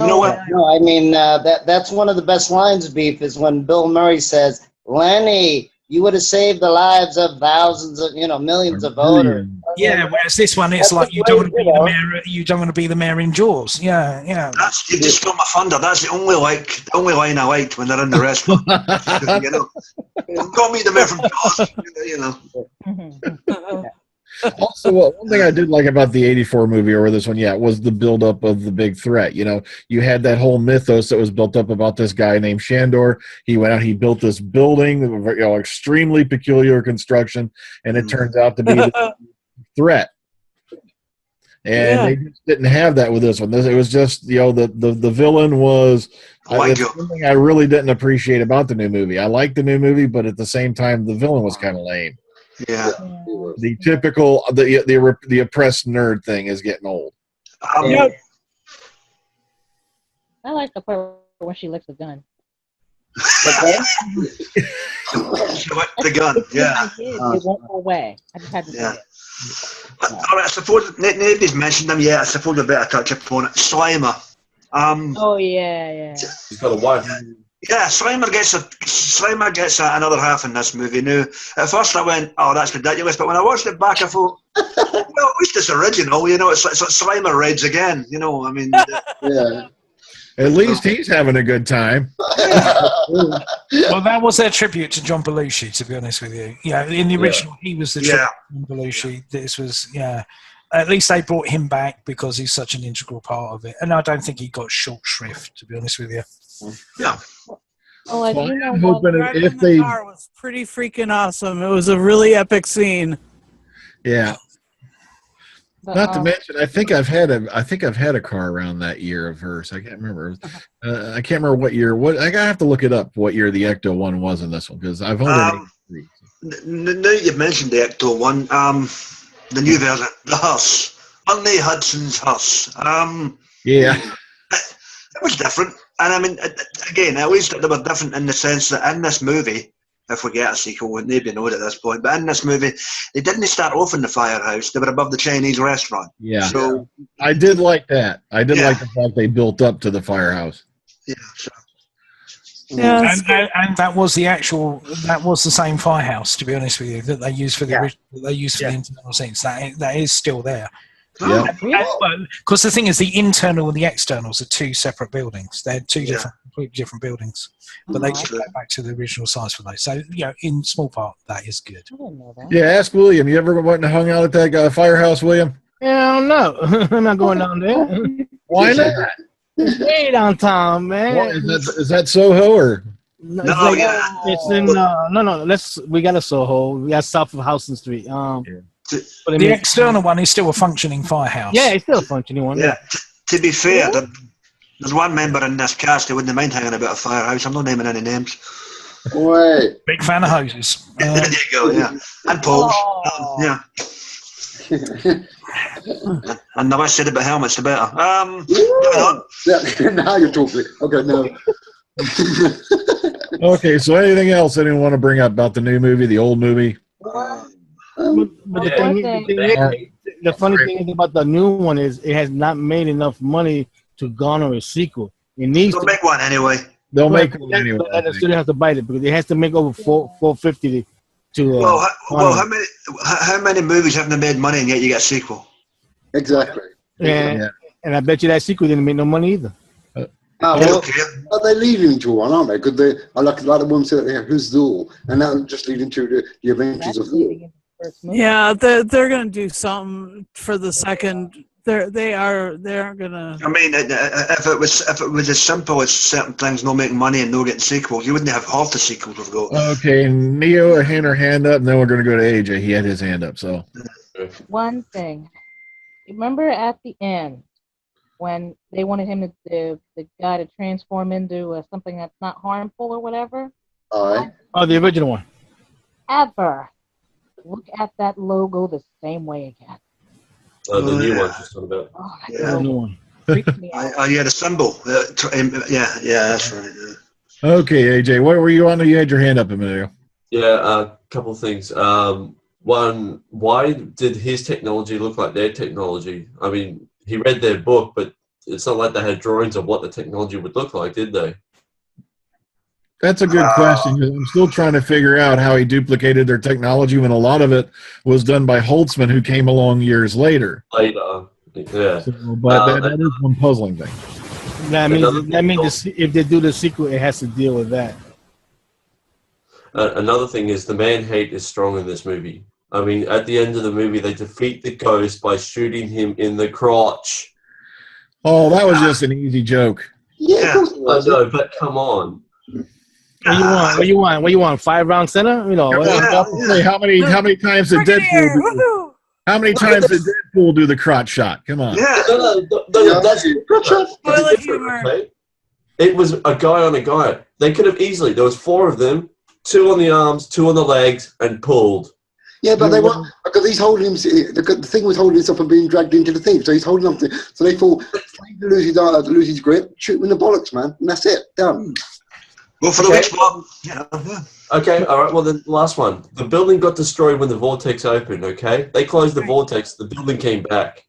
You know what? No, I mean, that's one of the best lines of Beef is when Bill Murray says, Lenny, you would have saved the lives of thousands of, millions of voters. Yeah, whereas this one, it's like you don't want to be the mayor. You don't want to be the mayor in Jaws. Yeah. You just stole my thunder. That's the only line I liked when they're in the restaurant. Call me the mayor from Jaws. Also, one thing I did like about the '84 movie over this one, was the buildup of the big threat. You had that whole mythos that was built up about this guy named Shandor. He went out, he built this building, extremely peculiar construction, and it turns out to be the threat. And they just didn't have that with this one. It was just, the villain was something I really didn't appreciate about the new movie. I liked the new movie, but at the same time, the villain was kind of lame. Yeah. The typical, the oppressed nerd thing is getting old. I like the part when she licks the gun. She licked the gun, yeah. It won't go away. I just had to say it. All right, I suppose nobody's mentioned them yet. I suppose we better touch upon it. Slimer. He's got a wife. Yeah, Slimer gets another half in this movie. Now, at first I went, "Oh, that's ridiculous," but when I watched it back, I thought, "Well, at least it's original." It's like Slimer rides again. I mean, At least he's having a good time. Well, that was their tribute to John Belushi, to be honest with you. In the original, he was the tribute to John Belushi. This was, at least they brought him back because he's such an integral part of it. And I don't think he got short shrift, to be honest with you. Yeah. Oh, I do know. Driving in the car was pretty freaking awesome. It was a really epic scene. Yeah. Not to mention, I think I've had a car around that year of hers. I can't remember. I can't remember what year. I have to look it up. What year the Ecto one was in this one, because I've only. Now you've mentioned the Ecto one, the new version, the hearse, Ernie Hudson's hearse. It was different, and I mean, again, at least they were different in the sense that in this movie, if we get a sequel, nobody knows at this point, but in this movie, they didn't start off in the firehouse. They were above the Chinese restaurant. Yeah. So I did like that. I did like the fact they built up to the firehouse. Yeah. So. Yeah, and that was the same firehouse, to be honest with you, that they used for the original, that they used for the internal scenes. That is still there. Yeah. Because the thing is, the internal and the externals are two separate buildings. They're two completely different buildings, but they took that back to the original size for those. So, in small part, that is good. I didn't know that. Yeah, ask William. You ever went and hung out at that firehouse, William? Hell no. I'm not going down there. Why not? It's way downtown, man. What, is that Soho or? No, it's in no. We got a Soho. We got south of Houston Street. The external one is still a functioning firehouse. Yeah, it's still a functioning one. Yeah. To be fair, there's one member in this cast who wouldn't mind hanging about a firehouse. I'm not naming any names. Wait. Big fan of hoses. There you go. Yeah, and poles. Yeah. And the less said about helmets, the better. Now you're talking. Okay, no. Okay, so anything else anyone want to bring up about the new movie, the old movie? But the funny thing is about the new one is it has not made enough money to garner a sequel. It needs to make one anyway. They'll make one anyway. The studio has to bite it because it has to make over $450 to how many movies haven't they made money and yet you get a sequel? Exactly. and I bet you that sequel didn't make no money either. Well, they're leading to one, aren't they? Because they are like the one said, "Who's Zool?" And now just leading to the Adventures of Zool. Yeah, they're going to do something for the second. They aren't going to. I mean, if it was as simple as certain things not making money and no getting sequels, you wouldn't have half the sequels we've got. Okay, Neo had her hand up, and then we're going to go to AJ. He had his hand up, so. One thing. Remember at the end when they wanted him the guy to transform into something that's not harmful or whatever? Aye. Oh, the original one. Ever look at that logo the same way again. The new one she's talking about. Oh, The new one. freaks me out. Yeah, the symbol. Yeah, that's right. Yeah. Okay, AJ, what were you on? You had your hand up a minute ago. Yeah, a couple of things. One, why did his technology look like their technology? I mean, he read their book, but it's not like they had drawings of what the technology would look like, did they? That's a good question. I'm still trying to figure out how he duplicated their technology when a lot of it was done by Holtzman, who came along years later. Later, yeah. So, but that is one puzzling thing. That means if they do the sequel, it has to deal with that. Another thing is the man-hate is strong in this movie. I mean, at the end of the movie, they defeat the ghost by shooting him in the crotch. Oh, that was just an easy joke. Yeah, I know, but come on. What you want? 5-round center? You know. How many times did Deadpool? How many times did Deadpool do the crotch shot? Come on. Yeah. No, that's different, okay? It was a guy on a guy. They could have easily. There was 4 of them, 2 on the arms, 2 on the legs, and pulled. Yeah, but they want because he's holding him. The thing was holding himself and being dragged into the thing, so he's holding on to. So they thought, lose his grip, shoot him in the bollocks, man, and that's it. Done. Go for the weak spot. Yeah. Okay, all right. Well, then last one. The building got destroyed when the vortex opened. Okay, they closed the vortex. The building came back.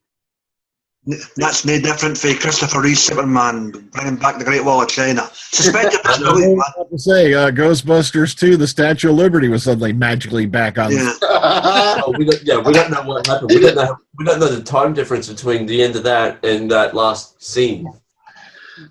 That's no different for Christopher Reeve Superman bringing back the Great Wall of China. Suspended I have to say, Ghostbusters 2, the Statue of Liberty was suddenly magically back on. Yeah. We don't know what happened. We don't know the time difference between the end of that and that last scene.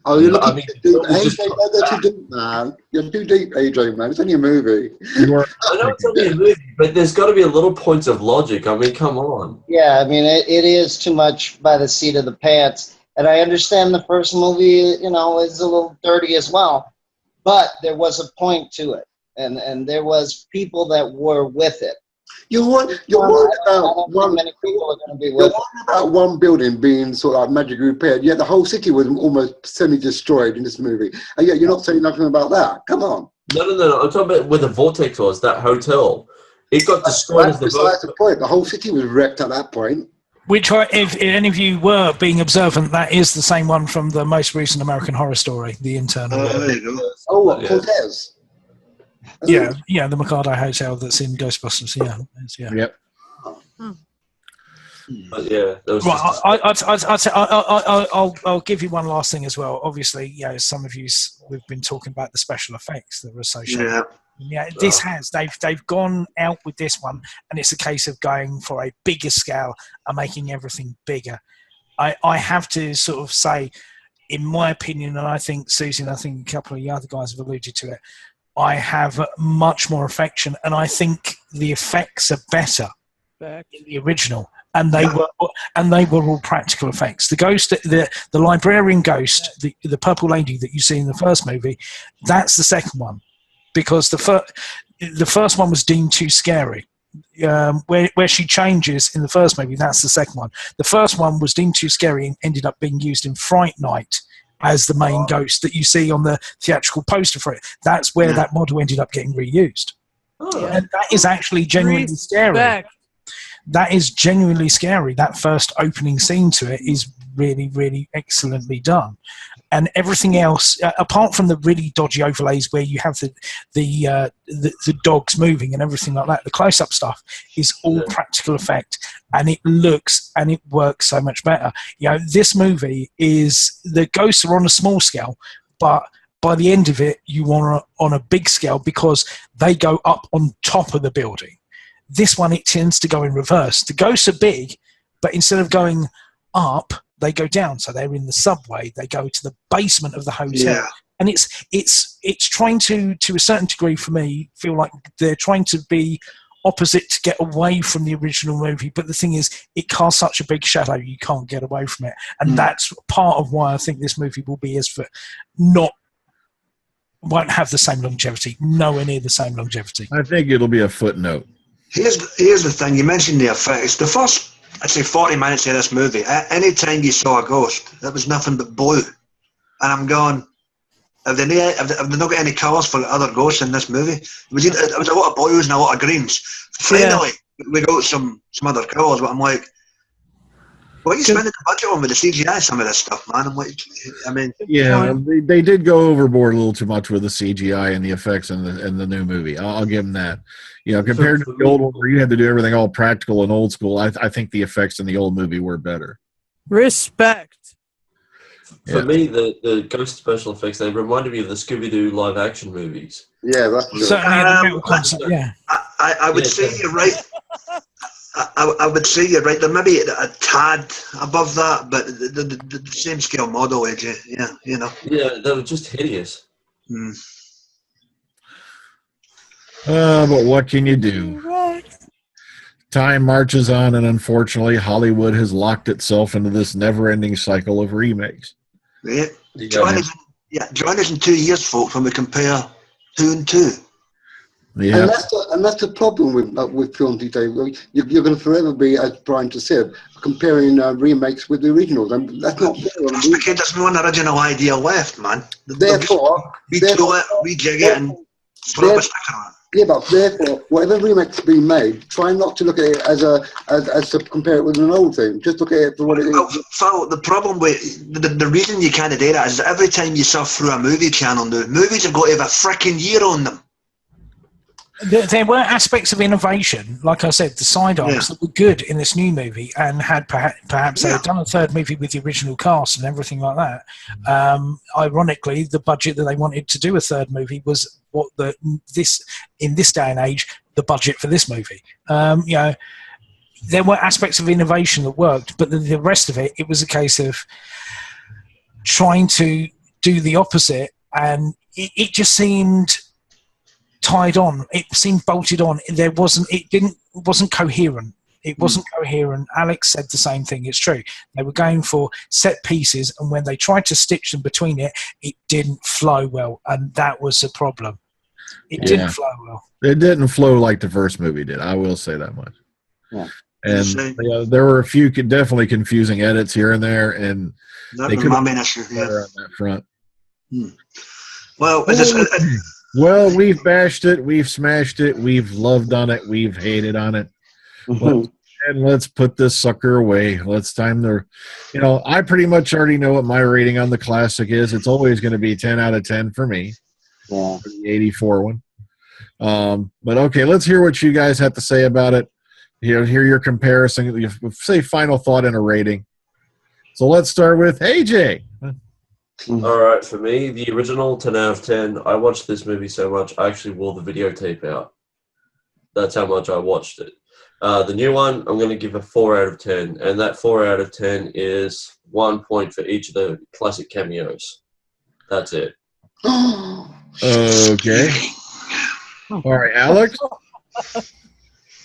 Oh, you're looking AJ, they're too deep, man. You're too deep, AJ, man. It's only a movie. I know it's only a movie, but there's got to be a little points of logic. I mean, come on. Yeah, I mean, it is too much by the seat of the pants. And I understand the first movie, is a little dirty as well. But there was a point to it. And there was people that were with it. You're worried about one building being sort of like magically repaired, yet the whole city was almost semi-destroyed in this movie. And yet you're not saying nothing about that. Come on. No. I'm talking about where the vortex was, that hotel. It got destroyed as the point. The whole city was wrecked at that point. Which, if any of you were being observant, that is the same one from the most recent American Horror Story, The Internal. There you go. Oh, what, Cortez? Yeah, the Mikado Hotel that's in Ghostbusters. Yeah. Yep. But yeah, I'll give you one last thing as well. Obviously, some of you we've been talking about the special effects that are associated. Yeah, they've gone out with this one, and it's a case of going for a bigger scale and making everything bigger. I have to sort of say, in my opinion, and I think Susie and I think a couple of the other guys have alluded to it, I have much more affection, and I think the effects are better in the original, and they were all practical effects. The ghost, the librarian ghost, the purple lady that you see in the first movie, that's the second one, because the first one was deemed too scary. Where she changes in the first movie, that's the second one. The first one was deemed too scary and ended up being used in Fright Night as the main ghost that you see on the theatrical poster for it. That's where that model ended up getting reused. And that is actually genuinely scary. That is genuinely scary. That first opening scene to it is really, really excellently done. And everything else, apart from the really dodgy overlays where you have the dogs moving and everything like that, the close-up stuff is all practical effect, and it looks and it works so much better. This movie is, the ghosts are on a small scale, but by the end of it, you want on a big scale because they go up on top of the building. This one, it tends to go in reverse. The ghosts are big, but instead of going up, they go down. So they're in the subway. They go to the basement of the hotel. Yeah. And it's trying to a certain degree for me, feel like they're trying to be opposite to get away from the original movie. But the thing is, it casts such a big shadow, you can't get away from it. And that's part of why I think this movie will be won't have the same longevity, nowhere near the same longevity. I think it'll be a footnote. Here's the thing. You mentioned the effects. The first, I'd say, 40 minutes of this movie, any time you saw a ghost, it was nothing but blue. And I'm going, have they not got any colours for other ghosts in this movie? It was a lot of blues and a lot of greens. Finally, we got some other colours, but I'm like, what are you spending the budget on with the CGI, some of this stuff, man? I'm like, I mean... Yeah, they did go overboard a little too much with the CGI and the effects in the new movie. I'll give them that. You know, compared to the old one where you had to do everything all practical and old school, I think the effects in the old movie were better. Respect. For me, the ghost special effects, they reminded me of the Scooby-Doo live-action movies. Yeah, that's true. Certainly the metal concept, yeah. I would say you're right. I would say you're right. There may be a tad above that, but the same scale model, yeah, you know. Yeah, they were just hideous. But what can you do? Time marches on, and unfortunately, Hollywood has locked itself into this never-ending cycle of remakes. Yeah. Join us in 2 years, folks, when we compare 2 and 2. Yeah. And that's the problem with films these days. You're going to forever be, as Brian just said, comparing remakes with the originals, and that's not fair. That's because there's no original idea left, man. Therefore, retool it, rejig it, and slap a sticker on it. Yeah, but therefore, whatever remake's being made, try not to look at it as to compare it with an old thing. Just look at it for what it is. Well, Phil, the problem with the reason you can't do that is that every time you surf through a movie channel now, movies have got to have a freaking year on them. There were aspects of innovation, like I said, the sidearms that were good in this new movie, and had perhaps they had done a third movie with the original cast and everything like that. Ironically, the budget that they wanted to do a third movie was what in this day and age, the budget for this movie. You know, there were aspects of innovation that worked, but the rest of it was a case of trying to do the opposite, and it just seemed tied on. It seemed bolted on. It wasn't coherent. It wasn't coherent. Alex said the same thing. It's true. They were going for set pieces, and when they tried to stitch them between it didn't flow well, and that was the problem. It didn't flow well. It didn't flow like the first movie did. I will say that much. Yeah. And there were a few definitely confusing edits here and there, and they could have been better on that front. Well, well, we've bashed it, we've smashed it, we've loved on it, we've hated on it. And let's put this sucker away. I pretty much already know what my rating on the classic is. It's always going to be 10 out of 10 for me. Yeah. For the 84 one. But okay, let's hear what you guys have to say about it. Hear your comparison. Say final thought and a rating. So let's start with AJ. All right, for me, the original 10 out of 10. I watched this movie so much, I actually wore the videotape out. That's how much I watched it. The new one, I'm going to give a 4 out of 10, and that 4 out of 10 is 1 point for each of the classic cameos. That's it. Okay. All right, Alex?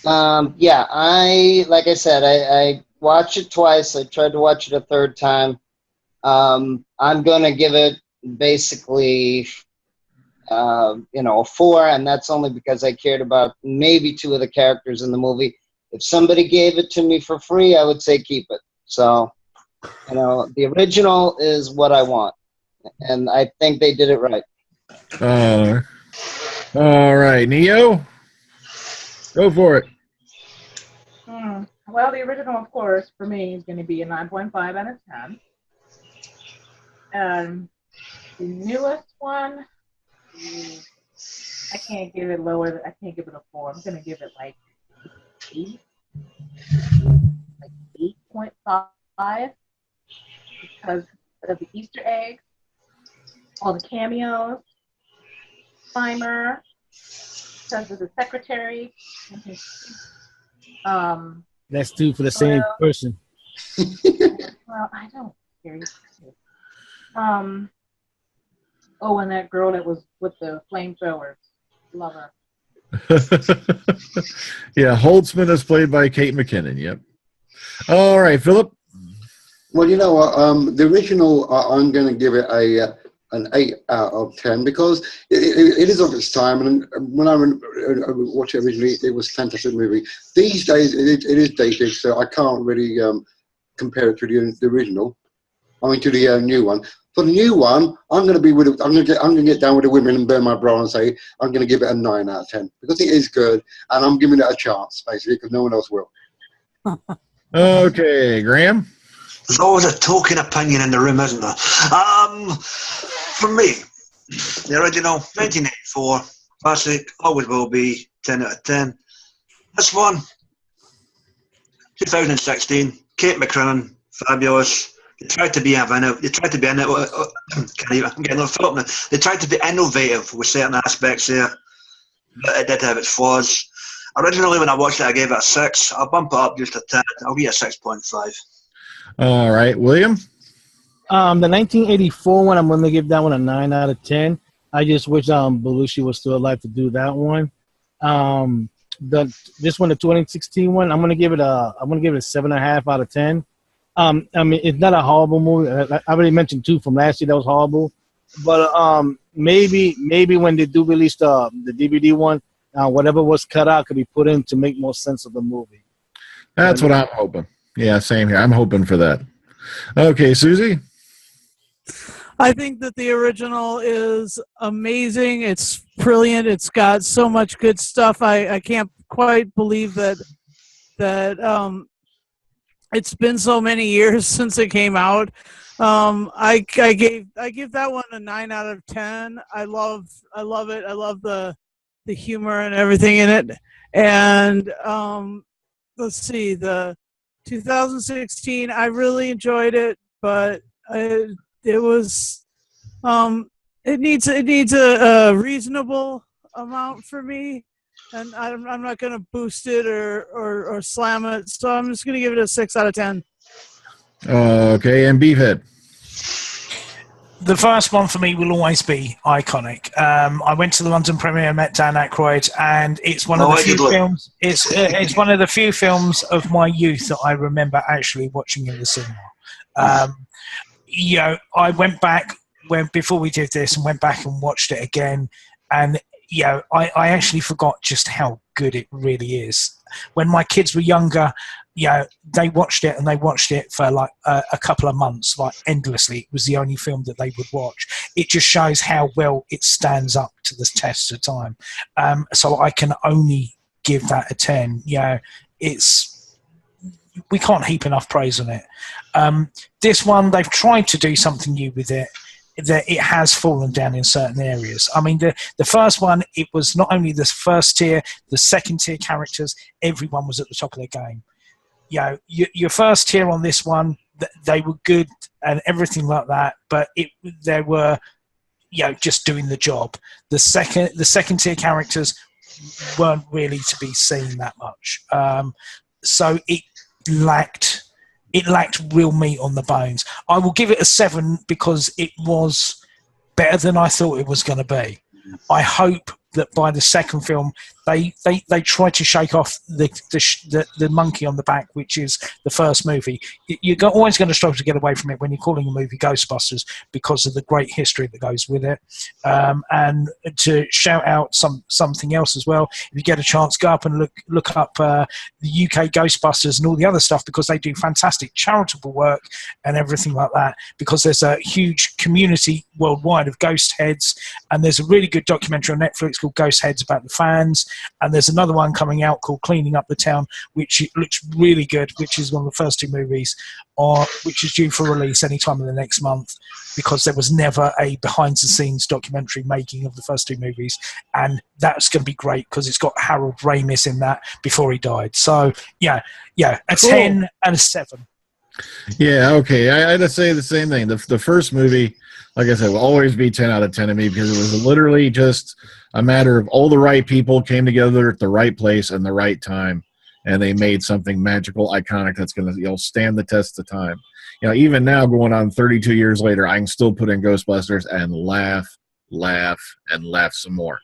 Like I said, I watched it twice. I tried to watch it a third time. I'm going to give it basically, a 4, and that's only because I cared about maybe 2 of the characters in the movie. If somebody gave it to me for free, I would say keep it. So, the original is what I want, and I think they did it right. All right, Neo, go for it. Well, the original, of course, for me is going to be a 9.5 out of 10. The newest one, I can't give it lower. I can't give it a 4. I'm going to give it like 8, like 8.5, because of the Easter eggs all the cameos. Slimer, because of the secretary. That's two for the same person. Well, I don't care. Oh, and that girl that was with the flamethrowers. Love her. Yeah, Holtzman is played by Kate McKinnon. Yep. All right, Philip. Well, you know what? The original, I'm going to give it an 8 out of 10 because it is of its time. And when I watched it originally, it was a fantastic movie. These days, it is dated, so I can't really compare it to the original. I mean, to the new one. For the new one, I'm going to be with. I'm going to get down with the women and burn my bra and say I'm going to give it a 9 out of 10 because it is good, and I'm giving it a chance basically because no one else will. Okay, Graham. There's always a token opinion in the room, isn't there? For me, the original 1984 classic, always will be 10 out of 10. This one, 2016, Kate McKinnon, fabulous. They tried to be innovative. They tried to be innovative. I'm getting a Philip now. They tried to be innovative with certain aspects there, but it did have its flaws. Originally, when I watched it, I gave it a 6. I'll bump it up just a tad. I'll give it a 6.5. All right, William. The 1984 one, I'm going to give that one a 9 out of 10. I just wish Belushi was still alive to do that one. This one, the 2016 one, I'm going to give it a 7.5 out of 10. I mean, it's not a horrible movie. I already mentioned 2 from last year that was horrible, but maybe when they do release the DVD one, whatever was cut out could be put in to make more sense of the movie. That's what I'm hoping. Yeah, same here. I'm hoping for that. Okay, Susie. I think that the original is amazing. It's brilliant. It's got so much good stuff. I can't quite believe that it's been so many years since it came out. I give that one a 9 out of 10. I love it. I love the humor and everything in it. And let's see, the 2016, I really enjoyed it, but it was it needs a reasonable amount for me. And I'm not going to boost it or slam it, so I'm just going to give it a 6 out of 10. Okay, and Beefhead. The first one for me will always be iconic. I went to the London premiere, met Dan Aykroyd, and it's one of the few films. It's one of the few films of my youth that I remember actually watching in the cinema. You know, I went back before we did this and went back and watched it again, and I actually forgot just how good it really is. When my kids were younger, they watched it and they watched it for like a couple of months, like endlessly. It was the only film that they would watch. It just shows how well it stands up to the test of time. So I can only give that a 10. We can't heap enough praise on it. This one, they've tried to do something new with it. That it has fallen down in certain areas. I mean, the first one, it was not only the first tier, the second tier characters, everyone was at the top of their game. Your first tier on this one, they were good and everything like that, but they were, just doing the job. The second tier characters weren't really to be seen that much. So it lacked real meat on the bones. I will give it a 7 because it was better than I thought it was going to be. I hope that by the second film, they try to shake off the monkey on the back, which is the first movie. You're always going to struggle to get away from it when you're calling a movie Ghostbusters because of the great history that goes with it. And to shout out something else as well, if you get a chance, go up and look up the UK Ghostbusters and all the other stuff, because they do fantastic charitable work and everything like that, because there's a huge community worldwide of ghost heads, and there's a really good documentary on Netflix called Ghost Heads about the fans, and there's another one coming out called Cleaning Up the Town, which looks really good, which is one of the first 2 movies, which is due for release any time in the next month, because there was never a behind-the-scenes documentary making of the first 2 movies, and that's going to be great because it's got Harold Ramis in that before he died. So, a cool. 10 and a 7. Yeah, okay. I had to say the same thing. The first movie like I said, will always be 10 out of 10 to me because it was literally just a matter of all the right people came together at the right place and the right time, and they made something magical, iconic that's going to stand the test of time. Even now, going on 32 years later, I can still put in Ghostbusters and laugh, and laugh some more.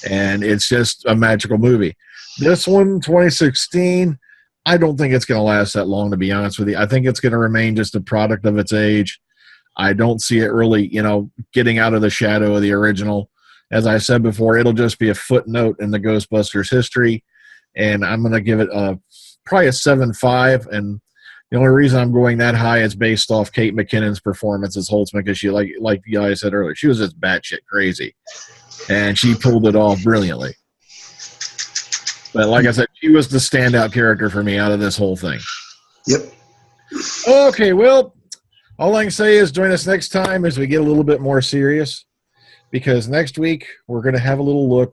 And it's just a magical movie. This one, 2016, I don't think it's going to last that long, to be honest with you. I think it's going to remain just a product of its age. I don't see it really, getting out of the shadow of the original. As I said before, it'll just be a footnote in the Ghostbusters history, and I'm going to give it probably a 7.5. And the only reason I'm going that high is based off Kate McKinnon's performance as Holtzman, because she, like you guys said earlier, she was just batshit crazy, and she pulled it off brilliantly. But like I said, she was the standout character for me out of this whole thing. Yep. Okay, well, all I can say is join us next time as we get a little bit more serious, because next week we're going to have a little look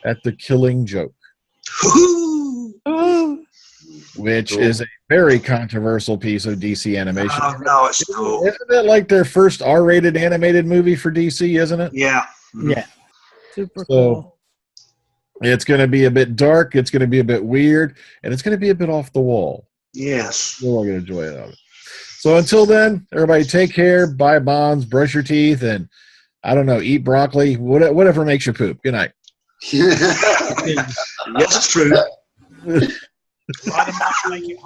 at The Killing Joke, which is a very controversial piece of DC animation. Oh, no, it's cool. Isn't it like their first R-rated animated movie for DC, isn't it? Yeah. Yeah. Super So cool. it's going to be a bit dark, it's going to be a bit weird, and it's going to be a bit off the wall. Yes. We're all going to enjoy it out of it. So until then, everybody take care, buy bonds, brush your teeth, and I don't know, eat broccoli, whatever makes you poop. Good night. Yes, it's true. I'd imagine make it